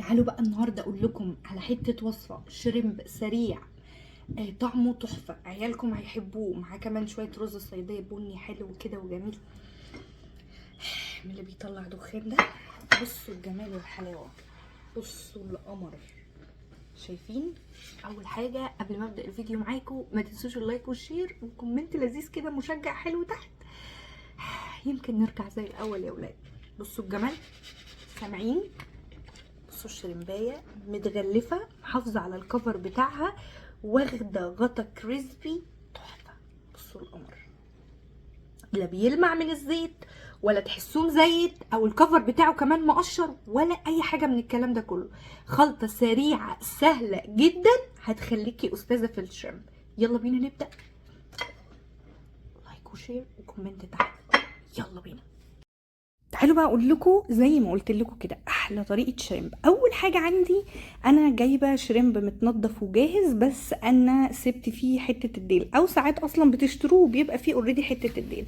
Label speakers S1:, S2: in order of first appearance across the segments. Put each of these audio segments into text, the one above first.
S1: تعالوا بقى النهارده اقول لكم على حته وصفه شريمب سريع. طعمه تحفه، عيالكم هيحبوه. معاه كمان شويه رز صياديه بني حلو كده وجميل من اللي بيطلع دخان ده. بصوا الجمال والحلاوه، بصوا القمر. شايفين؟ اول حاجه قبل ما ابدا الفيديو معاكم ما تنسوش اللايك والشير وكومنت لذيذ كده مشجع حلو تحت، يمكن نرجع زي الاول يا ولاد. بصوا الجمال، سامعين؟ بصوا الشريمبايه متغلفه، محافظه على الكفر بتاعها، واخده غطا كريسبي تحفه. بصوا القمر، لا بيلمع من الزيت ولا تحسوه مزيت او الكفر بتاعه كمان مقشر ولا اي حاجه من الكلام ده كله. خلطه سريعه سهله جدا هتخليكي استاذه في الشريمب. يلا بينا نبدا. لايك وشير وكومنت تحت، يلا بينا. تعالوا بقى اقول لكم زي ما قلت لكم كده احلى طريقه شريمب. اول حاجه عندي انا جايبه شريمب متنضف وجاهز، بس انا سبت فيه حته الديل، او ساعات اصلا بتشتروه بيبقى فيه اوريدي حته الديل.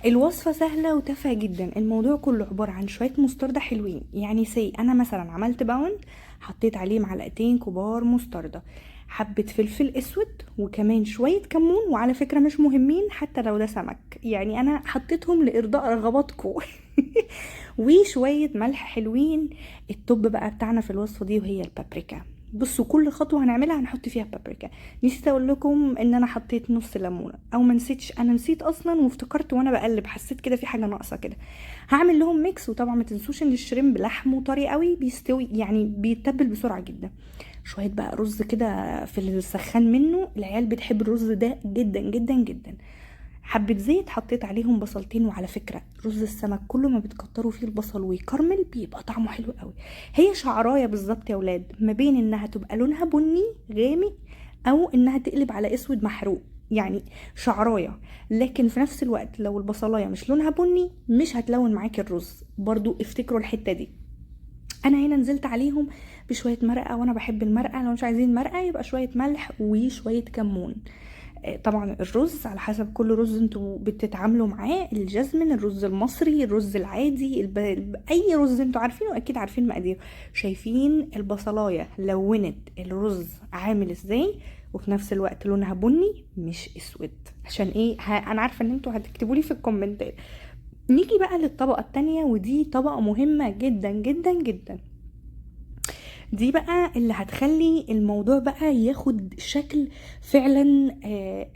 S1: الوصفه سهله وتافهه جدا. الموضوع كله عباره عن شويه مستردة حلوين. يعني انا مثلا عملت باوند، حطيت عليه معلقتين كبار مستردة، حبة فلفل اسود، وكمان شوية كمون. وعلى فكرة مش مهمين حتى لو ده سمك، يعني انا حطيتهم لارضاء رغباتكم. وشوية ملح حلوين. التوب بقى بتاعنا في الوصفة دي وهي البابريكا. بصوا كل خطوة هنعملها هنحط فيها بابريكا. نسيت اقول لكم ان انا حطيت نص ليمونة، او ما نسيتش، انا نسيت اصلا وافتكرت وانا بقلب، حسيت كده في حاجة ناقصة كده. هعمل لهم ميكس. وطبعا ما تنسوش ان الشريمب لحمه طري قوي، بيستوي يعني بيتبل بسرعة جدا. شوية بقى رز كده في السخان منه، العيال بتحب الرز ده جدا جدا جدا. حبة زيت، حطيت عليهم بصلتين. وعلى فكرة رز السمك كل ما بتكتروا فيه البصل ويكرمل بيبقى طعمه حلو قوي. هي شعرايه بالظبط يا ولاد، ما بين انها تبقى لونها بني غامق او انها تقلب على اسود محروق، يعني شعرايه. لكن في نفس الوقت لو البصلايه مش لونها بني مش هتلون معاكي الرز، برضو افتكروا الحتة دي. انا هنا نزلت عليهم بشويه مرقه، وانا بحب المرقه. لو مش عايزين مرقه يبقى شويه ملح وشويه كمون. طبعا الرز على حسب كل رز انتوا بتتعاملوا معاه، الجزمن، الرز المصري، الرز العادي، اي رز انتوا عارفينه اكيد عارفين مقاديره. شايفين البصلايه لونت الرز عامل ازاي، وفي نفس الوقت لونها بني مش اسود. عشان ايه؟ انا عارفه ان انتوا هتكتبوا لي في الكومنتات. نيجي بقى للطبقه التانية، ودي طبقه مهمه جدا جدا جدا. دي بقى اللي هتخلي الموضوع بقى ياخد شكل فعلا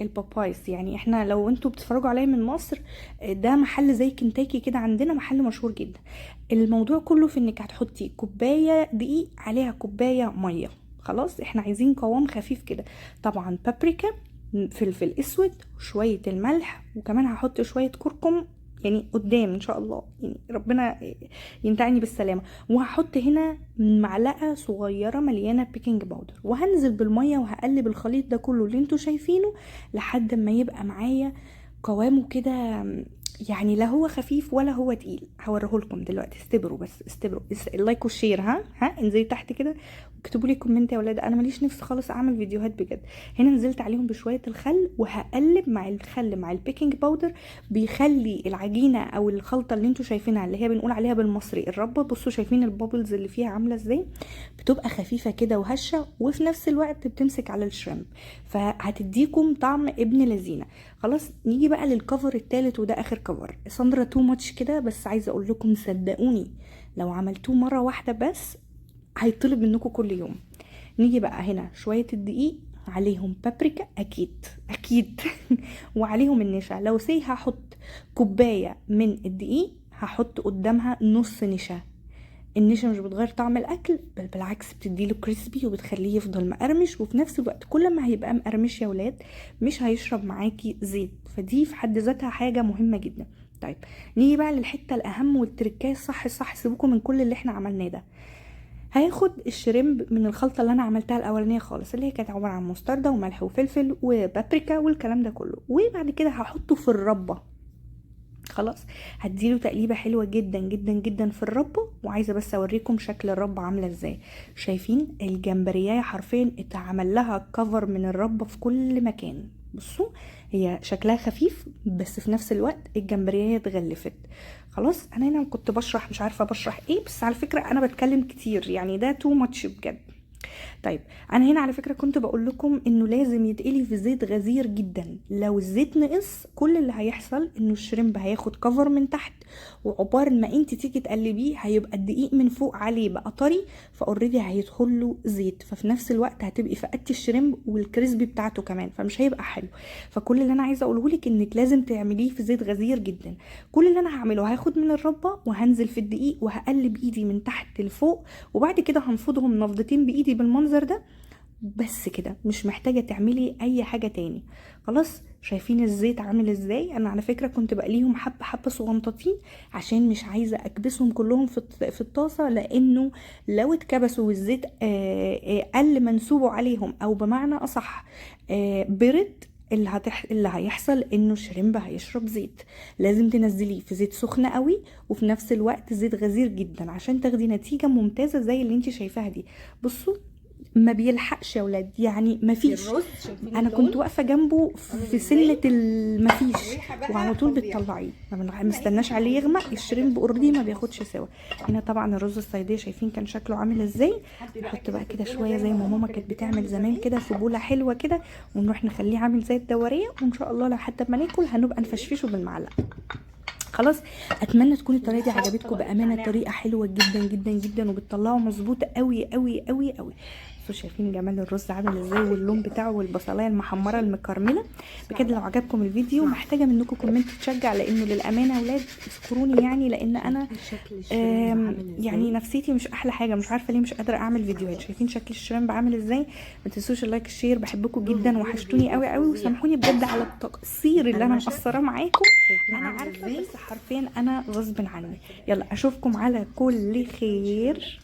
S1: البابايز. يعني احنا لو انتوا بتتفرجوا عليا من مصر، ده محل زي كنتاكي كده عندنا، محل مشهور جدا. الموضوع كله في انك هتحطي كوباية دقيق عليها كوباية مية. خلاص احنا عايزين قوام خفيف كده. طبعا بابريكا، فلفل اسود، شوية الملح، وكمان هحط شوية كركم يعني قدام ان شاء الله، يعني ربنا ينتعني بالسلامة. وهحط هنا معلقة صغيرة مليانة بيكنج باودر، وهنزل بالمية وهقلب الخليط ده كله اللي انتوا شايفينه لحد ما يبقى معايا قوامه كده. يعني لا هو خفيف ولا هو تقيل. هوريهولكم دلوقتي، استبروا بس استبروا. اللايك والشير، ها انزلي تحت كده واكتبوا لي كومنت يا ولاد، انا ماليش نفس خالص اعمل فيديوهات بجد. هنا نزلت عليهم بشويه الخل، وهقلب مع الخل مع البيكنج باودر. بيخلي العجينه او الخلطه اللي انتوا شايفينها اللي هي بنقول عليها بالمصري الربه، بصوا شايفين البابلز اللي فيها عامله ازاي؟ بتبقى خفيفه كده وهشه، وفي نفس الوقت بتمسك على الشريمب، فهتديكم طعم ابن لذينه. خلاص نيجي بقى للكفر التالت، وده اخر كفر. ساندرا تو ماتش كده، بس عايزه اقول لكم صدقوني لو عملتوه مره واحده بس هيطلب منكم كل يوم. نيجي بقى هنا شويه الدقيق، عليهم بابريكا اكيد اكيد. وعليهم النشا. لو هحط كوبايه من الدقيق هحط قدامها نص نشا. النشا مش بتغير طعم الاكل، بل بالعكس بتديله كريسبي وبتخليه يفضل مقرمش. وفي نفس الوقت كل ما هيبقى مقرمش يا ولاد مش هيشرب معاكي زيت، فدي في حد ذاتها حاجه مهمه جدا. طيب نيجي بقى للحته الاهم والتركايه الصح. سيبوكم من كل اللي احنا عملناه ده. هاخد الشريمب من الخلطه اللي انا عملتها الاولانيه خالص، اللي هي كانت عباره عن مستردة وملح وفلفل وبابريكا والكلام ده كله، وبعد كده هحطه في الربه. خلاص هديله تقليبه حلوه جدا جدا جدا في الربه. وعايزه بس اوريكم شكل الربه عامله ازاي. شايفين الجمبريايه حرفيا اتعمل لها كفر من الربه في كل مكان. بصوا هي شكلها خفيف، بس في نفس الوقت الجمبريايه اتغلفت. خلاص انا هنا كنت بشرح، مش عارفه بشرح ايه، بس على فكره انا بتكلم كتير يعني، ده تو ماتش بجد. طيب انا هنا على فكره كنت بقول لكم انه لازم يتقلي في زيت غزير جدا. لو الزيت نقص كل اللي هيحصل انه الشريمب هياخد كفر من تحت، وعقبال ما انت تيجي تقلبيه هيبقى الدقيق من فوق عليه بقى طري، فاوريدي هيدخل له زيت، ففي نفس الوقت هتبقي فقدتي الشريمب والكريسبي بتاعته كمان، فمش هيبقى حلو. فكل اللي انا عايزه اقوله لك انك لازم تعمليه في زيت غزير جدا. كل اللي انا هعمله هاخد من الربه وهنزل في الدقيق وهقلب ايدي من تحت لفوق، وبعد كده هنفضهم نفضتين بايدي بالمنظر ده. بس كده، مش محتاجه تعملي اي حاجه تاني. خلاص شايفين الزيت عامل ازاي؟ انا على فكره كنت بقليهم حبه حبه صغنطتين عشان مش عايزه اكبسهم كلهم في الطاسه، لانه لو اتكبسوا والزيت قل منسوبه عليهم، او بمعنى اصح برد، اللي هيحصل انه الشريمب هيشرب زيت. لازم تنزليه في زيت سخن قوي، وفي نفس الوقت زيت غزير جدا عشان تاخدي نتيجه ممتازه زي اللي انت شايفاها دي. بصوا ما بيلحقش يا ولاد، يعني ما فيش. انا كنت واقفه جنبه في سنه المفيش، وعلى طول بتطلعيه، ما مستناش عليه يغمق. الشريمب اوريدي ما بياخدش سوا. هنا طبعا الرز الصياديه شايفين كان شكله عامل ازاي. نحط بقى كده شويه زي ما ماما كانت بتعمل زمان كده في بوله حلوه كده، ونروح نخليه عامل زي الدوريه، وان شاء الله لو حتى ما ناكل هنبقى نفشفشه بالمعلقه. خلاص اتمنى تكون الطريقه دي عجبتكم. بامانه طريقه حلوه جدا جدا جدا، وبتطلعوا مظبوطه قوي قوي قوي قوي. بصوا شايفين جمال الرز عامل ازاي، واللون بتاعه، والبصلايه المحمره المكرمله. بجد لو عجبكم الفيديو محتاجه منكم كومنت تشجع، لانه للامانه اولاد اذكروني يعني، لان انا يعني نفسيتي مش احلى حاجه، مش عارفه ليه مش قادره اعمل فيديوهات. شايفين شكل الشريمب عامل ازاي؟ ما تنسوش اللايك الشير، بحبكم جدا وحشتوني قوي قوي، وسامحوني بجد على التقصير اللي انا مقصره معاكم. انا عارفه بس حرفيا انا غصب عني. يلا اشوفكم على كل خير.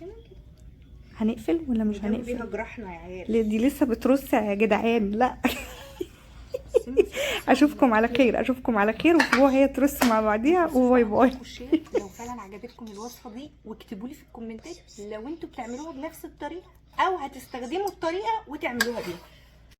S1: هنقفل ولا مش هنقفل؟
S2: جرحنا يا عيال،
S1: دي لسه بترص يا جدعان، لا. اشوفكم على خير، اشوفكم على خير، واسبوع هي ترص مع بعضيها، وباي باي.
S2: لو فعلا عجبتكم الوصفه دي، واكتبوا لي في الكومنتات لو انتوا بتعملوها بنفس الطريقه او هتستخدموا الطريقه وتعملوها بيها.